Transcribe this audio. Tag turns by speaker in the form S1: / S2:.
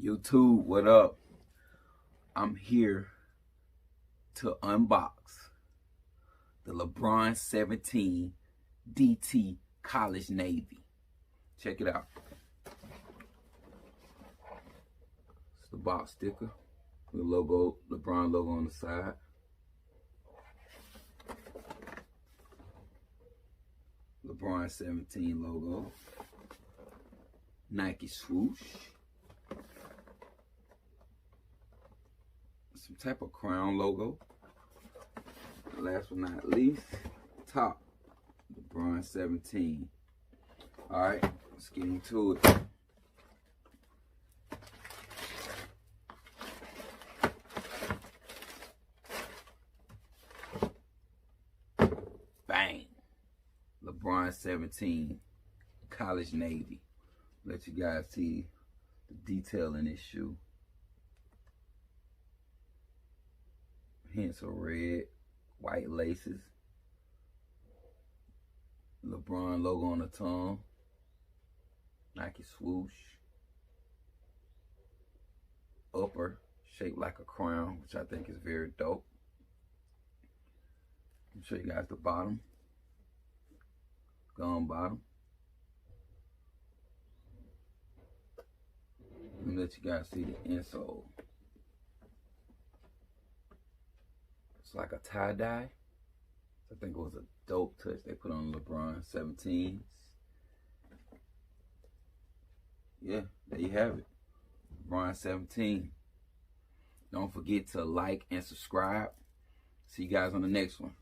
S1: YouTube, what up? I'm here to unbox the Lebron 17 DT College Navy. Check it out. It's the box sticker with logo, Lebron logo on the side. Lebron 17 logo. Nike swoosh. Some type of crown logo. Last but not least, top, Lebron 17. Alright, let's get into it. Bang! Lebron 17, College Navy. Let you guys see the detail in this shoe. Hints of red, white laces. Lebron logo on the tongue. Nike swoosh. Upper shaped like a crown, which I think is very dope. I'll show you guys the bottom. Gum bottom. Let me let you guys see the insole. It's like a tie-dye. I think it was a dope touch they put on LeBron 17s. Yeah, there you have it. LeBron 17. Don't forget to like and subscribe. See you guys on the next one.